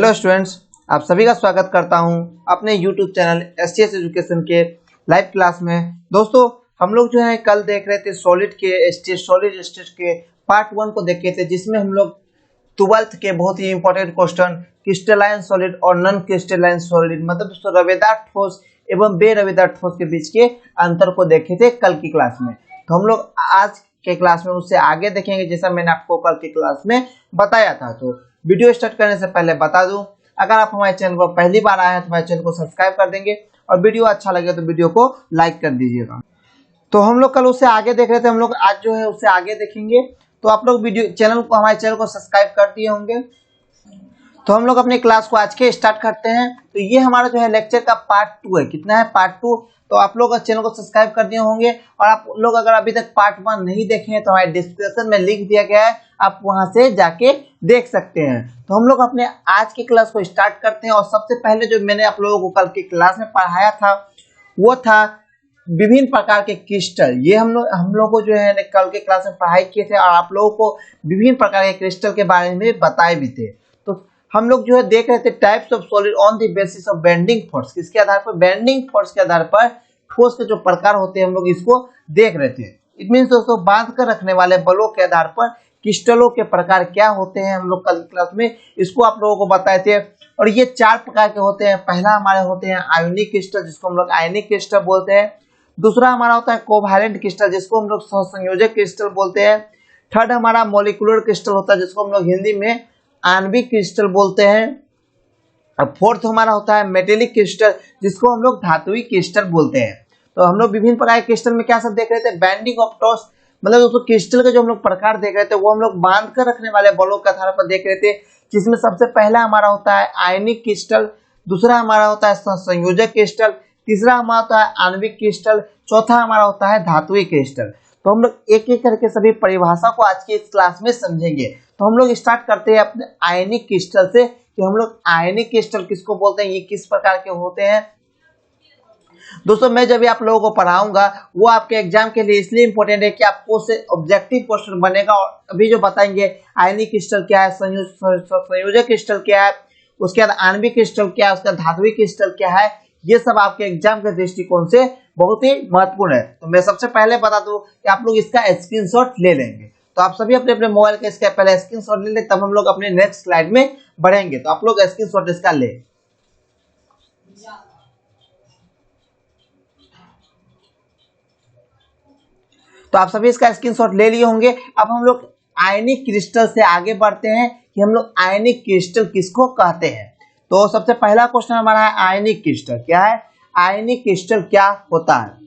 Hello students, आप सभी का स्वागत करता हूं अपने यूट्यूब चैनल एसटीएस एजुकेशन के लाइव क्लास में। दोस्तों, हम लोग जो है कल देख रहे थे सॉलिड स्टेट के पार्ट 1 को देखे थे, जिसमें हम लोग 12th के बहुत ही इंपॉर्टेंट क्वेश्चन क्रिस्टलाइन सॉलिड और नॉन क्रिस्टलाइन सॉलिड मतलब दोस्तों रवेदार ठोस एवं बेरवेदार ठोस के बीच के अंतर को देखे थे कल की क्लास में। तो हम लोग आज के क्लास में उससे आगे देखेंगे, जैसा मैंने आपको कल की क्लास में बताया था। तो वीडियो स्टार्ट करने से पहले बता दूं, अगर आप हमारे चैनल पर पहली बार आए हैं तो हमारे चैनल को सब्सक्राइब कर देंगे और वीडियो अच्छा लगे तो वीडियो को लाइक कर दीजिएगा। तो हम लोग कल उससे आगे देख रहे थे, हम लोग आज जो है उससे आगे देखेंगे। तो आप लोग हमारे चैनल को सब्सक्राइब कर दिए होंगे। तो हम लोग अपने क्लास को आज के स्टार्ट करते हैं। तो ये हमारा जो है लेक्चर का पार्ट 2 है। कितना है? पार्ट 2। तो आप लोग चैनल को सब्सक्राइब कर दिए होंगे और आप लोग अगर अभी तक पार्ट 1 नहीं देखे हैं तो हमारे डिस्क्रिप्शन में लिंक दिया गया है, आप वहां से जाके देख सकते हैं। तो हम लोग अपने आज की क्लास को स्टार्ट करते हैं। और सबसे पहले जो मैंने आप लोगों को कल की क्लास में पढ़ाया था वो था विभिन्न प्रकार के क्रिस्टल। ये हम लोग को जो है कल के क्लास में पढ़ाई किए थे और आप लोगों को विभिन्न प्रकार के क्रिस्टल के बारे में बताए भी थे। तो हम लोग जो है देख रहे थे types of solid on the basis of bending force. किसके आधार पर? बेंडिंग फोर्स के आधार पर ठोस के जो प्रकार होते हैं हम लोग इसको देख रहे थे। इट मीन्स दोस्तों बांध कर रखने वाले बलों के आधार पर क्रिस्टलों के प्रकार क्या होते हैं, हम लोग कल क्लास में इसको आप लोगों को बताए थे। और ये 4 प्रकार के होते हैं। पहला हमारे होते हैं आयोनिक क्रिस्टल, जिसको हम लोग आयनिक क्रिस्टल बोलते हैं। दूसरा हमारा होता है कोवैलेंट क्रिस्टल, जिसको हम लोग सहसंयोजक क्रिस्टल बोलते हैं। थर्ड हमारा मॉलिक्यूलर क्रिस्टल होता है, जिसको हम लोग हिंदी में आणविक क्रिस्टल बोलते हैं। अब फोर्थ हमारा होता है मेटेलिक क्रिस्टल, जिसको हम लोग धातुई क्रिस्टल बोलते हैं। तो हम लोग विभिन्न प्रकार के क्रिस्टल में क्या सब देख रहे थे? बैंडिंग ऑफ टॉस, मतलब दोस्तों क्रिस्टल के जो हम लोग प्रकार देख रहे थे वो हम लोग बांध कर रखने वाले बलों के आधार पर देख रहे थे, जिसमें सबसे पहला हमारा होता है आयनिक क्रिस्टल, दूसरा हमारा होता है संयोजक क्रिस्टल, तीसरा हमारा होता है आणविक क्रिस्टल, चौथा हमारा होता है धातुई क्रिस्टल। तो हम लोग एक एक करके सभी परिभाषा को आज की इस क्लास में समझेंगे। तो हम लोग स्टार्ट करते हैं अपने आयनिक क्रिस्टल से कि हम लोग आयनिक क्रिस्टल किसको बोलते हैं, ये किस प्रकार के होते हैं। दोस्तों, मैं जब भी आप लोगों को पढ़ाऊंगा वो आपके एग्जाम के लिए इसलिए इंपॉर्टेंट है कि आपको से ऑब्जेक्टिव क्वेश्चन बनेगा। और अभी जो बताएंगे आयनिक क्रिस्टल क्या है, संयोजक क्रिस्टल क्या है, उसके बाद आणविक क्रिस्टल क्या है, उसका धातुई क्रिस्टल क्या है, ये सब आपके एग्जाम के दृष्टिकोण से बहुत ही महत्वपूर्ण है। तो मैं सबसे पहले बता दूं कि आप लोग इसका स्क्रीनशॉट ले लेंगे। तो आप सभी अपने अपने मोबाइल का इसका पहले स्क्रीनशॉट ले लें, तब हम लोग अपने नेक्स्ट स्लाइड में बढ़ेंगे। तो आप लोग स्क्रीनशॉट इसका ले। तो आप सभी इसका स्क्रीनशॉट ले लिए होंगे। अब हम लोग आयनिक क्रिस्टल से आगे बढ़ते हैं कि हम लोग आयनिक क्रिस्टल किसको कहते हैं। तो सबसे पहला क्वेश्चन हमारा है आयनिक क्रिस्टल क्या है, आयनिक क्रिस्टल क्या होता है।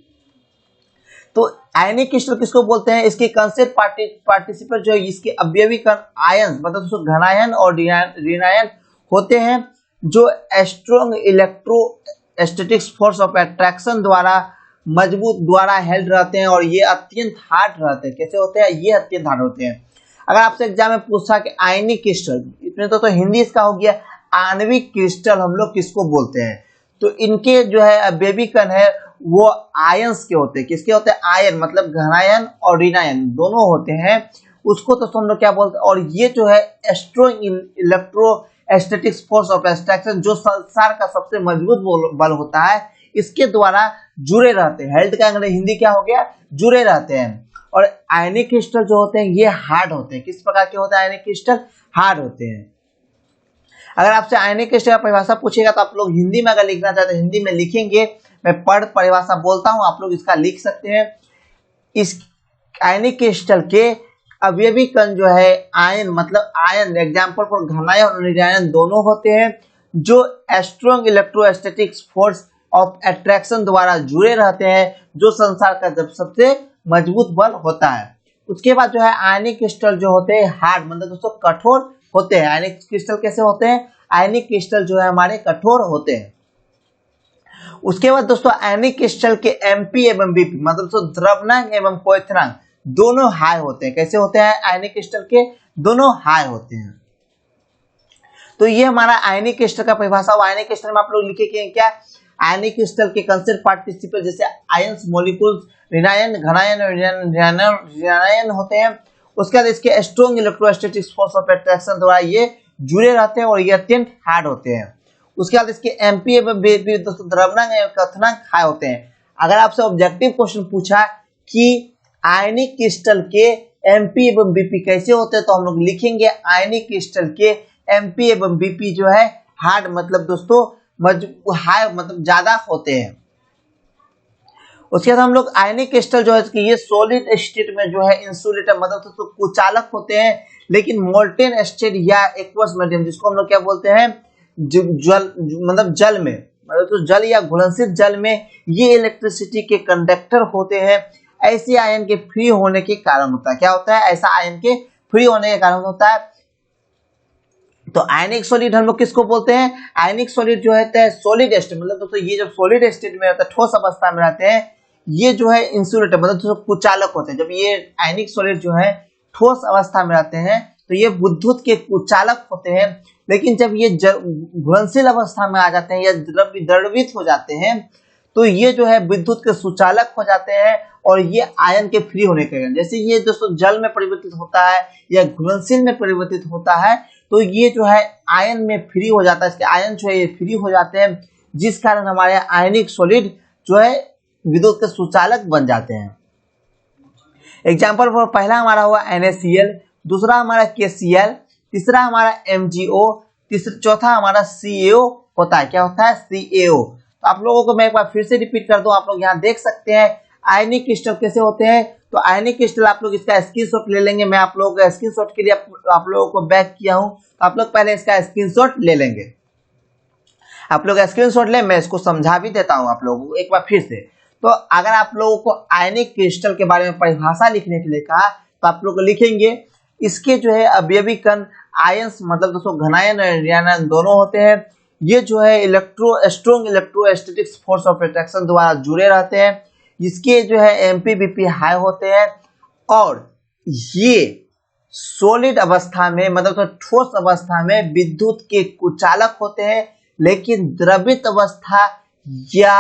तो आयनिक क्रिस्टल किसको बोलते हैं? इसके कंसेप्ट पार्टिसिपल जो इसके अवयवी कण आयन मतलब घनायन और ऋणायन होते हैं, जो strong electrostatics force of attraction द्वारा मजबूत द्वारा हेल्ड रहते हैं और ये अत्यंत हार्ड रहते हैं। कैसे होते हैं? ये अत्यंत हार्ड होते हैं। अगर आपसे एग्जाम में पूछा कि आयनिक क्रिस्टल, इसमें तो हिंदी इसका हो गया आणविक क्रिस्टल हम लोग किसको बोलते हैं। तो इनके जो है अवयवी कण है वो आयंस के होते हैं। किसके होते हैं? आयन मतलब घनायन और ऋणायन दोनों होते हैं, उसको तो हम लोग क्या बोलते हैं। और ये जो है strong electrostatics force of attraction, जो संसार का सबसे मजबूत बल होता है, इसके द्वारा जुड़े रहते हैं। हेल्थ का हिंदी क्या हो गया? जुड़े रहते हैं। और आयनिक क्रिस्टल जो होते हैं ये हार्ड होते हैं। किस प्रकार के होते हैं आयनिक क्रिस्टल? हार्ड होते हैं। अगर आपसे आयनिक क्रिस्टल का परिभाषा पूछेगा तो आप लोग हिंदी में अगर लिखना चाहते हैं हिंदी में लिखेंगे। मैं परिभाषा बोलता हूं, आप लोग इसका लिख सकते हैं। इस आयनिक क्रिस्टल के अवयवी कण जो है आयन मतलब आयन, एग्जाम्पल फॉर घनायन और ऋणायन दोनों होते हैं, जो strong electrostatics force of attraction द्वारा जुड़े रहते हैं, जो संसार का जब सबसे मजबूत बल होता है। उसके बाद जो है आयनिक क्रिस्टल जो होते हैं हार्ड मतलब दोस्तों कठोर होते हैं। आयनिक क्रिस्टल कैसे होते हैं? आयनिक क्रिस्टल जो है हमारे कठोर होते हैं। उसके बाद दोस्तों आयनिक क्रिस्टल के एमपी एवं बीपी मतलब दोस्तों द्रव्यनांक एवं क्वथनांक दोनों हाई होते हैं। कैसे होते हैं? आयनिक क्रिस्टल के दोनों हाई होते हैं। तो ये हमारा आयनिक क्रिस्टल का परिभाषा। आयनिक क्रिस्टल में आप लोग लिखेंगे क्या? आयनिक क्रिस्टल के कंसेप्ट पार्टिसिपल जैसे आयंस, मॉलिक्यूल्स, ऋणायन, घनायन और ऋणायन होते हैं। उसके बाद इसके strong electrostatics force of attraction द्वारा ये जुड़े रहते हैं और ये अत्यंत हार्ड होते हैं। उसके बाद इसके एमपी एवं बीपी दोस्तों द्रव्यनांक एवं क्वथनांक हाई होते हैं। अगर आपसे ऑब्जेक्टिव क्वेश्चन पूछा कि आयनिक क्रिस्टल के एमपी एवं बीपी कैसे होते हैं, तो हम लोग लिखेंगे आयनिक क्रिस्टल के एमपी एवं बीपी जो है हार्ड मतलब दोस्तों हाई मतलब ज्यादा होते हैं। उसके बाद हम लोग आयनिक क्रिस्टल जो है ये सॉलिड स्टेट में जो है इंसुलेटर मतलब दोस्तों कुचालक होते हैं, लेकिन मोल्टेन स्टेट या एक्वस मीडियम जिसको हम लोग क्या बोलते हैं जल मतलब जल में मतलब तो जल या घुलनशील जल में ये इलेक्ट्रिसिटी के कंडक्टर होते हैं। ऐसे आयन के फ्री होने के कारण होता है, क्या होता है ऐसा आयन के फ्री होने के कारण होता है। तो आयनिक सॉलिड हम लोग किसको बोलते हैं, आयनिक सॉलिड जो है सॉलिड स्टेट मतलब दोस्तों ये जब सॉलिड स्टेट में होता है ठोस अवस्था में रहते हैं, ये जो है इंसुलेटर मतलब दोस्तों कुचालक होते हैं। जब ये आयनिक सॉलिड जो है ठोस अवस्था में रहते हैं तो ये विद्युत के कुचालक होते हैं, लेकिन जब ये घुलनशील अवस्था में आ जाते हैं या द्रवित हो जाते हैं तो ये जो है विद्युत के सुचालक हो जाते हैं और ये आयन के फ्री होने के कारण, जैसे ये दोस्तों जल में परिवर्तित होता है या घुलनशील में परिवर्तित होता है तो ये जो है आयन में फ्री हो जाता है, इसके आयन जो है ये फ्री हो जाते हैं, जिस कारण हमारे आयनिक सॉलिड जो है विद्युत के सुचालक बन जाते हैं। एग्जाम्पल फॉर पहला हमारा हुआ NaCl, दूसरा हमारा KCl, तीसरा हमारा MgO, चौथा हमारा CaO होता है, क्या होता है CaO। तो आप लोगों को मैं एक बार फिर से रिपीट कर दूं, आप लोग यहाँ देख सकते हैं आयनिक क्रिस्टल कैसे होते हैं। तो आयनिक क्रिस्टल आप लोग इसका स्क्रीनशॉट ले लेंगे, मैं आप लोगों का स्क्रीनशॉट के लिए आप लोगों को बैक किया हूं, तो आप लोग पहले इसका स्क्रीनशॉट ले लेंगे। आप लोग स्क्रीनशॉट ले, मैं इसको समझा भी देता हूं आप लोगों को एक बार फिर से। तो अगर आप लोगों को आयनिक क्रिस्टल के बारे में परिभाषा लिखने के लिए कहा तो आप लोग लिखेंगे इसके जो है अवयवी कण आयंस मतलब दोस्तों घनायन और ऋणायन दोनों होते हैं। ये जो है strong electrostatics force of attraction द्वारा जुड़े रहते हैं। इसके जो है एमपी बीपी हाई होते हैं और ये सॉलिड अवस्था में मतलब तो ठोस अवस्था में विद्युत के कुचालक होते हैं, लेकिन द्रवित अवस्था या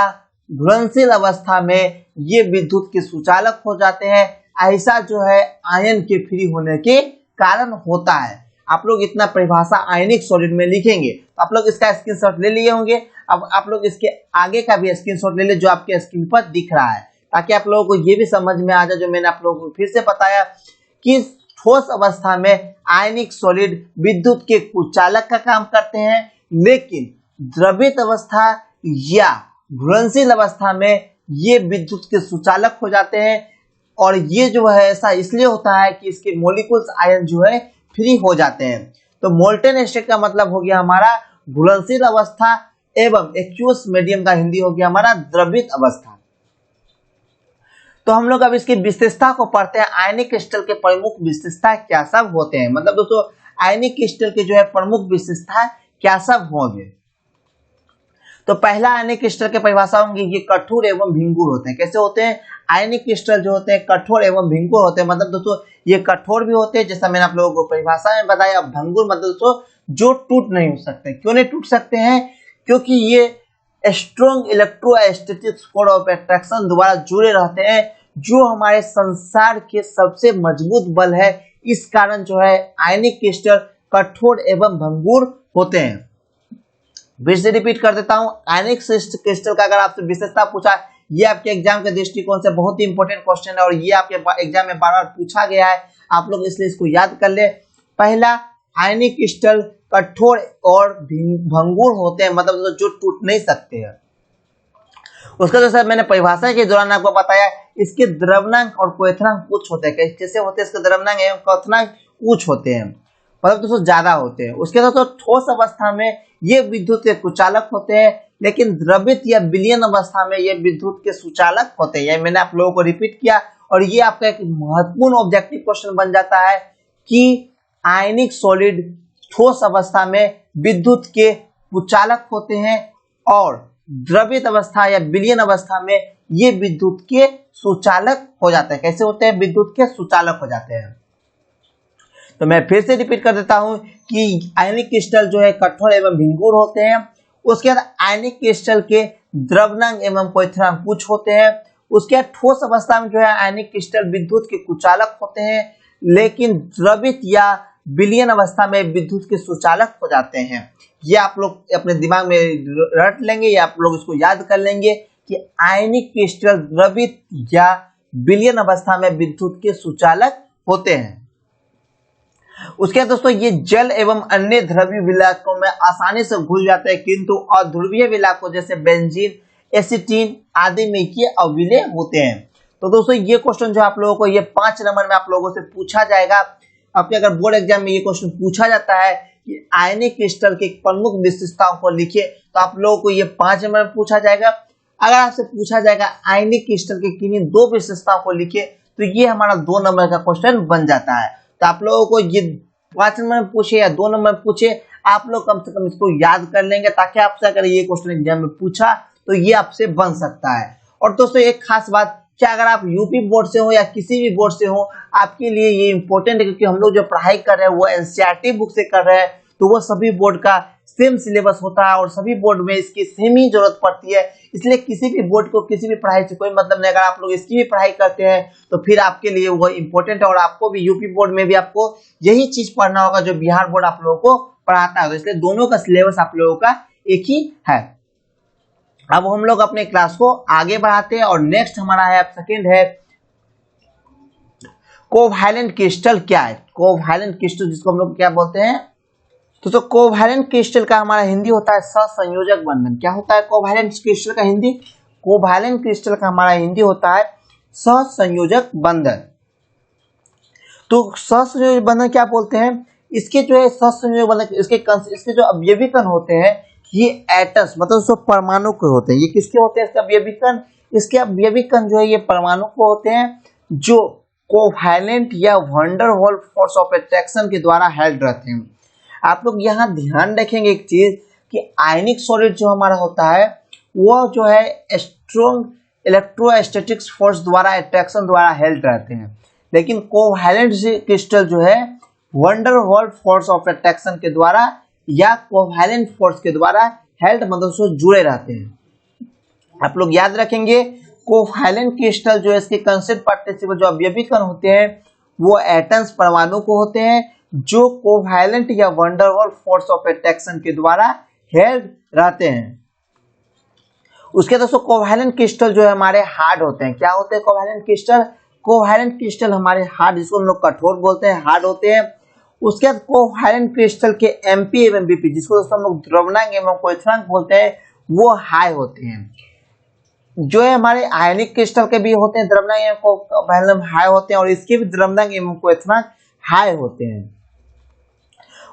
घुलनशील अवस्था में ये विद्युत के सुचालक हो जाते हैं। ऐसा जो है आयन के फ्री होने के कारण होता है। आप लोग इतना परिभाषा आयनिक सॉलिड में लिखेंगे तो आप लोग इसका स्क्रीनशॉट ले लिए होंगे। अब आप लोग इसके आगे का भी स्क्रीनशॉट ले ले जो आपके स्क्रीन पर दिख रहा है, ताकि आप लोगों को ये भी समझ में आ जाए जो मैंने आप लोगों को फिर से बताया कि ठोस अवस्था में आयनिक सॉलिड विद्युत के कुचालक का काम करते हैं, लेकिन द्रवित अवस्था या घुलनशील अवस्था में ये विद्युत के सुचालक हो जाते हैं। और ये जो है ऐसा इसलिए होता है कि इसके मॉलिक्यूल्स आयन जो है फ्री हो जाते हैं। तो मोल्टेन स्टेट का मतलब हो गया हमारा घुलनशील अवस्था एवं एक्वस मीडियम का हिंदी हो गया हमारा द्रवित अवस्था। तो हम लोग अब इसकी विशेषता को पढ़ते हैं, आयनिक क्रिस्टल के प्रमुख विशेषता क्या सब होते हैं, मतलब दोस्तों आयनिक क्रिस्टल के जो है प्रमुख विशेषता क्या सब होंगे। तो पहला आयनिक क्रिस्टल के परिभाषा होंगे ये कठोर एवं भिंगुर होते हैं। कैसे होते हैं, आयनिक क्रिस्टल जो होते हैं कठोर एवं भिंगुर होते हैं, मतलब दोस्तों ये कठोर भी होते हैं जैसा मैंने आप लोगों को परिभाषा में बताया। भंगुर मतलब दोस्तों जो टूट नहीं हो सकते। क्यों नहीं टूट सकते हैं, क्योंकि ये strong electrostatics force of attraction द्वारा जुड़े रहते हैं, जो हमारे संसार के सबसे मजबूत बल है। इस कारण जो है आयनिक क्रिस्टल कठोर एवं भंगुर होते हैं। फिर से रिपीट कर देता हूं, आयनिक क्रिस्टल का अगर आपसे विशेषता पूछा, ये आपके एग्जाम के दृष्टिकोण से बहुत ही इंपॉर्टेंट क्वेश्चन है और ये आपके एग्जाम में बार बार पूछा गया है, आप लोग इसलिए इसको याद कर ले। पहला, आयनिक क्रिस्टल कठोर और भंगुर होते हैं, मतलब जो टूट नहीं सकते हैं। उसका जो सर मैंने परिभाषा के दौरान आपको बताया, इसके द्रव्यनांक और क्वथनांक उच्च होते हैं। कैसे होते हैं, इसके द्रव्यनांक एवं क्वथनांक उच्च होते हैं, मतलब दोस्तों ज्यादा होते हैं। उसके साथ ठोस अवस्था में ये विद्युत के कुचालक होते हैं, लेकिन द्रवित या विलयन अवस्था में ये विद्युत के सुचालक होते हैं। ये मैंने आप लोगों को रिपीट किया और ये आपका एक महत्वपूर्ण ऑब्जेक्टिव क्वेश्चन बन जाता है कि आयनिक सॉलिड ठोस अवस्था में विद्युत के कुचालक होते हैं और द्रवित अवस्था या विलयन अवस्था में ये विद्युत के सुचालक हो जाते हैं। कैसे होते हैं, विद्युत के सुचालक हो जाते हैं। तो मैं फिर से रिपीट कर देता हूं कि आयनिक क्रिस्टल जो है कठोर एवं भिंगुर होते हैं। उसके बाद आयनिक क्रिस्टल के द्रव्यनांक एवं क्वथनांक उच्च होते हैं। उसके बाद ठोस अवस्था में जो है आयनिक क्रिस्टल विद्युत के कुचालक होते हैं, लेकिन द्रवित या विलयन अवस्था में विद्युत के सुचालक हो जाते हैं। ये आप लोग अपने दिमाग में रट लेंगे या आप लोग इसको याद कर लेंगे कि आयनिक क्रिस्टल द्रवित या विलयन अवस्था में विद्युत के सुचालक होते हैं। उसके बाद दोस्तों ये जल एवं अन्य द्रव्य विलायकों में आसानी से घुल जाते हैं, किंतु अध्रुवीय विलायकों जैसे बेंजीन, एसीटीन आदि में ये अविलेय होते हैं। तो दोस्तों ये क्वेश्चन जो आप लोगों को ये 5 नंबर में आप लोगों से पूछा जाएगा। आपके अगर बोर्ड एग्जाम में ये क्वेश्चन पूछा जाता है कि आयनिक क्रिस्टल के प्रमुख विशेषताओं को लिखिए, तो आप लोगों को ये 5 नंबर में पूछा जाएगा। अगर आपसे पूछा जाएगा आयनिक क्रिस्टल के किन्हीं 2 विशेषताओं को लिखिए, तो ये हमारा 2 नंबर का क्वेश्चन बन जाता है। तो आप लोगों को ये 5 नंबर में पूछे या 2 नंबर में पूछे, आप लोग कम से कम इसको याद कर लेंगे, ताकि आपसे अगर ये क्वेश्चन एग्जाम में पूछा तो ये आपसे बन सकता है। और दोस्तों एक खास बात, कि अगर आप यूपी बोर्ड से हो या किसी भी बोर्ड से हो, आपके लिए ये इंपॉर्टेंट है, क्योंकि हम लोग जो पढ़ाई कर रहे हैं वो एनसीईआरटी बुक से कर रहे हैं, तो वो सभी बोर्ड का सेम सिलेबस होता है और सभी बोर्ड में इसकी सेम ही जरूरत पड़ती है। इसलिए किसी भी बोर्ड को किसी भी पढ़ाई से कोई मतलब नहीं। अगर आप लोग इसकी भी पढ़ाई करते हैं तो फिर आपके लिए वो इम्पोर्टेंट है, और आपको भी यूपी बोर्ड में भी आपको यही चीज पढ़ना होगा जो बिहार बोर्ड आप लोगों को पढ़ाता है। तो इसलिए दोनों का सिलेबस आप लोगों का एक ही है। अब हम लोग अपने क्लास को आगे बढ़ाते हैं और नेक्स्ट हमारा है सेकंड है कोवैलेंट क्रिस्टल। क्या है कोवैलेंट क्रिस्टल, जिसको हम लोग क्या बोलते हैं? तो कोवैलेंट क्रिस्टल का हमारा हिंदी होता है सहसंयोजक बंधन। क्या होता है कोवैलेंट क्रिस्टल का हिंदी? कोवैलेंट क्रिस्टल का हमारा हिंदी होता है सहसंयोजक बंधन। तो सहसंयोजक बंधन क्या बोलते हैं? इसके जो है सहसंयोजक बंधन, इसके जो अवयवी कण होते हैं ये एटम्स, मतलब उसको परमाणु के होते हैं। ये किसके होते हैं इसके अवयवी कण? इसके अवयवी कण जो है ये परमाणु को होते हैं, जो कोवैलेंट या wonder wall force of attraction के द्वारा हेल्ड रहते हैं। आप लोग यहाँ ध्यान रखेंगे एक चीज कि आयनिक सॉलिड जो हमारा होता है वो जो है स्ट्रॉन्ग इलेक्ट्रोस्टैटिक्स फोर्स द्वारा अट्रैक्शन द्वारा हेल्ड रहते हैं, लेकिन कोवैलेंट क्रिस्टल जो है wonder wall force of attraction के द्वारा या कोवैलेंट फोर्स के द्वारा हेल्ड, मतलब से जुड़े रहते हैं। आप लोग याद रखेंगे कोवैलेंट क्रिस्टल जो है इसके कंसेप्ट पार्टिसिपल जो अवयवी कण होते हैं वो एटम्स परमाणु को होते हैं, जो कोवैलेंट या wonder wall force of attraction के द्वारा हेल्ड रहते हैं। उसके दोस्तों कोवैलेंट क्रिस्टल जो है हमारे हार्ड होते हैं। क्या होते हैं कोवैलेंट क्रिस्टल? कोवैलेंट क्रिस्टल हमारे हार्ड, जिसको हम लोग कठोर बोलते हैं, हार्ड होते हैं। उसके बाद कोवैलेंट क्रिस्टल के एमपी एवं बीपी, जिसको दोस्तों हम लोग द्रव्यनांक एवं क्वथनांक बोलते हैं, वो हाई होते हैं। जो है हमारे आयनिक क्रिस्टल के भी होते हैं द्रव्यनांक एवं हाई होते हैं, और इसके भी द्रव्यनांक एवं क्वथनांक हाई होते हैं।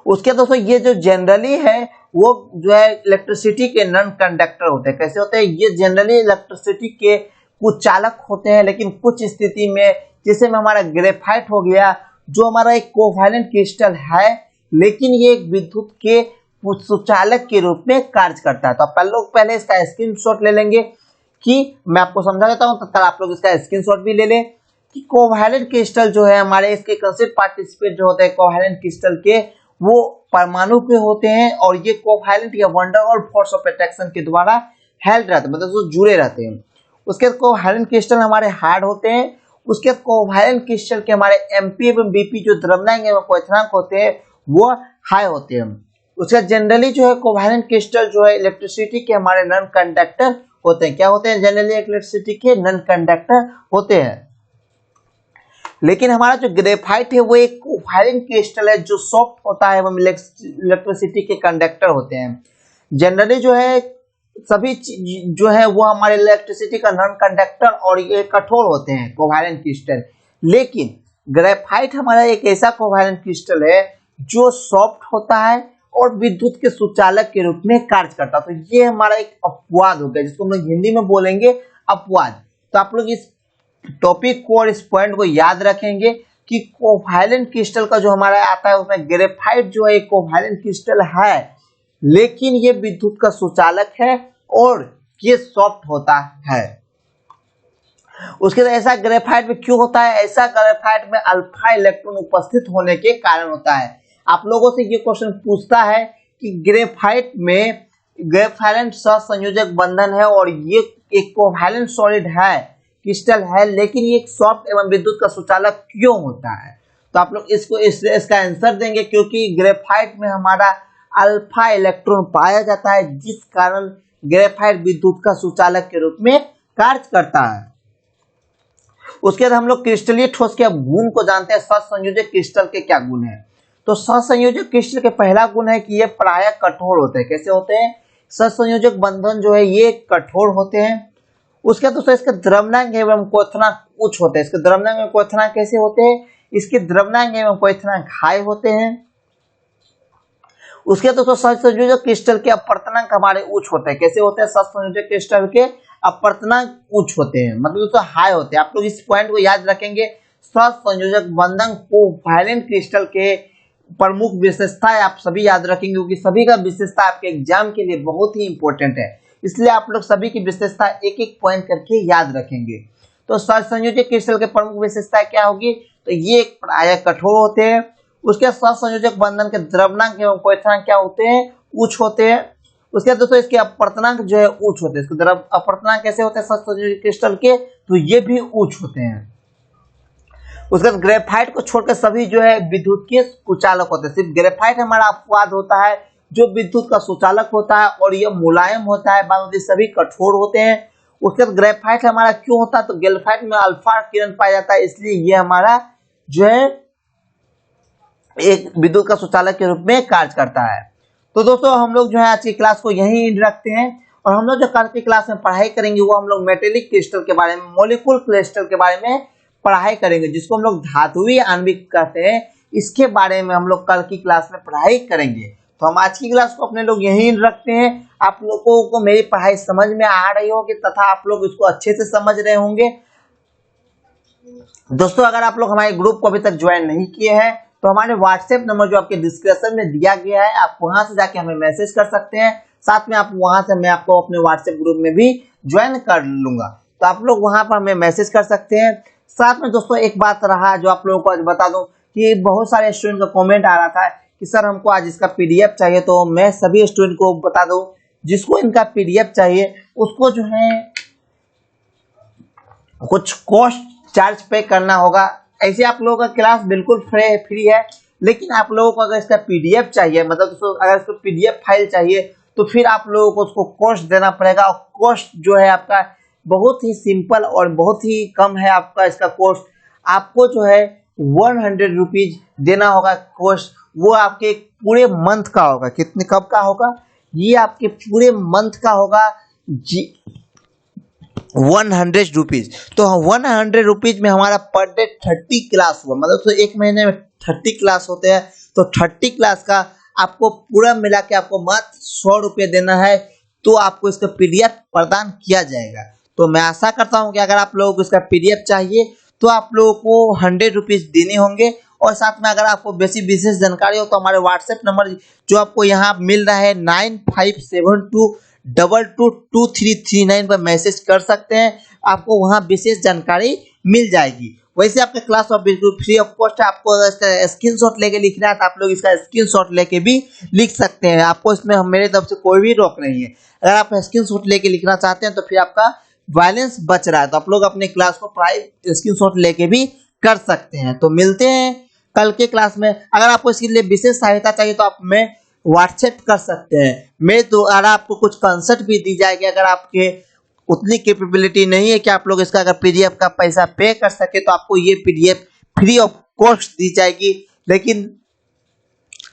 उसके दोस्तों ये जो जनरली है वो जो है इलेक्ट्रिसिटी के नॉन कंडक्टर होते हैं। कैसे होते हैं? ये जनरली इलेक्ट्रिसिटी के कुछ चालक होते हैं, लेकिन कुछ स्थिति में, जैसे में हमारा ग्रेफाइट हो गया, जो हमारा एक कोवैलेंट क्रिस्टल है, लेकिन ये एक विद्युत के सुचालक के रूप में कार्य करता है। तो आप लोग पहले इसका स्क्रीनशॉट ले लेंगे, कि मैं आपको समझा देता हूं, तब तक आप लोग इसका स्क्रीनशॉट भी ले लें कि कोवैलेंट क्रिस्टल जो है हमारे इसके कंसेप्ट पार्टिसिपेट जो होते हैं कोवैलेंट क्रिस्टल के, वो परमाणु के होते हैं, और ये कोवैलेंट या wonder wall force of attraction के द्वारा हेल्ड रहते हैं, मतलब वो जुड़े रहते हैं। उसके बाद कोवैलेंट क्रिस्टल हमारे हार्ड होते हैं। उसके बाद कोवैलेंट क्रिस्टल के हमारे एमपी एवं बीपी जो द्रव्यनांक एवं क्वथनांक होते हैं वो हाई होते हैं। उसके बाद जनरली जो है कोवैलेंट क्रिस्टल जो है इलेक्ट्रिसिटी के हमारे नॉन कंडक्टर होते हैं। क्या होते हैं? जनरली इलेक्ट्रिसिटी के नॉन कंडक्टर होते हैं। लेकिन हमारा जो ग्रेफाइट है वो एक कोवैलेंट क्रिस्टल है, जो सॉफ्ट होता है एवं इलेक्ट्रिसिटी के कंडक्टर होते हैं। जनरली जो है सभी जो है वो हमारे इलेक्ट्रिसिटी का नॉन कंडक्टर और ये कठोर होते हैं कोवैलेंट क्रिस्टल। लेकिन ग्रेफाइट हमारा एक ऐसा कोवैलेंट क्रिस्टल है जो सॉफ्ट होता है और विद्युत के सुचालक के रूप में कार्य करता है। तो ये हमारा एक अपवाद होता है, जिसको हम लोग हिंदी में बोलेंगे अपवाद। तो आप लोग इस टॉपिक को और इस पॉइंट को याद रखेंगे कि कोवैलेंट क्रिस्टल का जो हमारा आता है उसमें ग्रेफाइट जो है एक कोवैलेंट क्रिस्टल है, लेकिन ये विद्युत का सुचालक है और ये सॉफ्ट होता है। उसके बाद ऐसा ग्रेफाइट में क्यों होता है? ऐसा ग्रेफाइट में अल्फा इलेक्ट्रॉन उपस्थित होने के कारण होता है। आप लोगों से ये क्वेश्चन पूछता है कि ग्रेफाइट में ग्रेफाइलेंट सहसंयोजक बंधन है और ये एक कोवैलेंट सॉलिड है, क्रिस्टल है, लेकिन ये एक सॉफ्ट एवं विद्युत का सुचालक क्यों होता है? तो आप लोग इसको इसका आंसर देंगे, क्योंकि ग्रेफाइट में हमारा अल्फा इलेक्ट्रॉन पाया जाता है, जिस कारण ग्रेफाइट विद्युत का सुचालक के रूप में कार्य करता है। उसके बाद हम लोग क्रिस्टलीय ठोस के गुण को जानते हैं। सहसंयोजक क्रिस्टल के क्या गुण है? तो सहसंयोजक क्रिस्टल के पहला गुण है कि ये प्रायः कठोर होते हैं। कैसे होते हैं? सहसंयोजक बंधन जो है ये कठोर होते हैं। उसके बाद दोस्तों इसके द्रव्यनांक एवं क्वथनांक उच्च होते हैं। इसके द्रव्यनांक एवं क्वथनांक कैसे होते हैं? इसके द्रव्यनांक एवं क्वथनांक हाई होते हैं। उसके दोस्तों सहसंयोजक क्रिस्टल के अपवर्तनांक हमारे उच्च होते हैं। कैसे होते हैं? सहसंयोजक क्रिस्टल के अपवर्तनांक उच्च होते हैं, मतलब दोस्तों हाई होते हैं। आप लोग इस पॉइंट को याद रखेंगे। सहसंयोजक बंधन कोवैलेंट क्रिस्टल के प्रमुख विशेषताएं आप सभी याद रखेंगे, क्योंकि सभी का विशेषता आपके एग्जाम के लिए बहुत ही इंपॉर्टेंट है, इसलिए आप लोग सभी की विशेषता एक एक पॉइंट करके याद रखेंगे। तो सहसंयोजक क्रिस्टल के प्रमुख विशेषता क्या होगी? तो ये प्रायः कठोर होते हैं। उसके सहसंयोजक बंधन के द्रव्यनांक एवं क्वथनांक क्या होते हैं? उच्च होते हैं। उसके बाद दोस्तों इसके अपवर्तनांक जो है उच्च होते हैं। इसके अपवर्तनांक कैसे होते हैं सहसंयोजक क्रिस्टल के? तो ये भी उच्च होते हैं। उसके बाद ग्रेफाइट को छोड़कर सभी जो है विद्युत के सुचालक होते हैं। सिर्फ ग्रेफाइट हमारा अपवाद होता है जो विद्युत का सुचालक होता है, और यह मुलायम होता है, बाकी सभी कठोर होते हैं। उसके बाद ग्रेफाइट हमारा क्यों होता है? तो ग्रेफाइट में अल्फा किरण पाया जाता है, इसलिए ये हमारा जो है एक विद्युत का सुचालक के रूप में कार्य करता है। तो दोस्तों हम लोग जो है आज की क्लास को यहीं एंड रखते हैं, और हम लोग जो कल की क्लास में पढ़ाई करेंगे वो हम लोग मेटेलिक क्रिस्टल के बारे में, मॉलिक्यूल क्रिस्टल के बारे में पढ़ाई करेंगे, जिसको हम लोग धातुई आणविक कहते हैं। इसके बारे में हम लोग कल की क्लास में पढ़ाई करेंगे। तो हम आज की क्लास को अपने लोग यहीं रखते हैं। आप लोगों को मेरी पढ़ाई समझ में आ रही होगी तथा आप लोग इसको अच्छे से समझ रहे होंगे। दोस्तों अगर आप लोग हमारे ग्रुप को अभी तक ज्वाइन नहीं किए हैं तो हमारे व्हाट्सएप नंबर जो आपके डिस्क्रिप्शन में दिया गया है, आप वहां से जाके हमें मैसेज कर सकते हैं। साथ में आप वहां से मैं आपको अपने व्हाट्सएप ग्रुप में भी ज्वाइन कर लूंगा, तो आप लोग वहां पर हमें मैसेज कर सकते हैं। साथ में दोस्तों एक बात रहा जो आप लोगों को आज बता दूं कि बहुत सारे स्टूडेंट का कमेंट आ रहा था कि सर हमको आज इसका पीडीएफ चाहिए। तो मैं सभी स्टूडेंट को बता दूं, जिसको इनका पीडीएफ चाहिए उसको जो है कुछ कॉस्ट चार्ज पे करना होगा। ऐसे आप लोगों का क्लास बिल्कुल फ्री है, लेकिन आप लोगों को अगर इसका पीडीएफ चाहिए, मतलब दोस्तों अगर इसको पीडीएफ फाइल चाहिए तो फिर आप लोगों को उसको कॉस्ट देना पड़ेगा। और कॉस्ट जो है आपका बहुत ही सिंपल और बहुत ही कम है। आपका इसका कॉस्ट आपको जो है 100 रुपीज देना होगा कॉस्ट। वो आपके पूरे मंथ का होगा। कितने कब का होगा? ये आपके पूरे मंथ का होगा जी 100 रुपीज। तो 100 रुपीज में हमारा पर डे 30 क्लास हुआ, मतलब तो एक महीने में 30 क्लास होते हैं। तो 30 क्लास का आपको पूरा मिला के आपको मात्र 100 रुपये देना है, तो आपको इसका पीडीएफ प्रदान किया जाएगा। तो मैं आशा करता हूं कि अगर आप लोगों को इसका पीडीएफ चाहिए तो आप लोगों को 100 रुपीज देने होंगे। और साथ में अगर आपको विशेष जानकारी हो तो हमारे व्हाट्सएप नंबर जो आपको यहाँ मिल रहा है 9572222339 पर मैसेज कर सकते हैं। आपको वहाँ विशेष जानकारी मिल जाएगी। वैसे आपका क्लास ऑफ बिल्कुल फ्री ऑफ कॉस्ट है। आपको अगर इसका स्क्रीनशॉट लेके लिखना है तो आप लोग इसका स्क्रीनशॉट लेके भी लिख सकते हैं। आपको इसमें मेरे तरफ से कोई भी रोक नहीं है। अगर आप स्क्रीनशॉट लेके लिखना चाहते हैं तो फिर आपका बैलेंस बच रहा है, तो आप लोग अपने क्लास को प्राइवेट स्क्रीनशॉट लेके भी कर सकते हैं। तो मिलते हैं कल के क्लास में। अगर आपको इसके लिए विशेष सहायता चाहिए तो आप मैं व्हाट्सएप कर सकते हैं। मेरे द्वारा आपको कुछ कंसल्ट भी दी जाएगी। अगर आपके उतनी कैपेबिलिटी नहीं है कि आप लोग इसका अगर पीडीएफ का पैसा पे कर सके तो आपको ये पीडीएफ फ्री ऑफ कॉस्ट दी जाएगी। लेकिन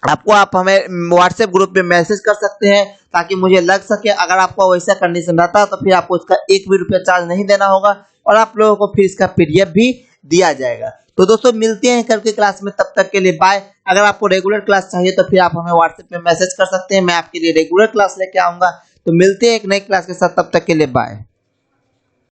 आपको आप हमें व्हाट्सएप ग्रुप में मैसेज कर सकते हैं ताकि मुझे लग सके। अगर आपको वैसा कंडीशन रहता है तो फिर आपको इसका 1 भी रुपया चार्ज नहीं देना होगा, और आप लोगों को फिर इसका पीडीएफ भी दिया जाएगा। तो दोस्तों मिलते हैं कल के क्लास में, तब तक के लिए बाय। अगर आपको रेगुलर क्लास चाहिए तो फिर आप हमें व्हाट्सएप में मैसेज कर सकते हैं, मैं आपके लिए रेगुलर क्लास लेके आऊंगा। तो मिलते हैं एक नई क्लास के साथ, तब तक के लिए बाय।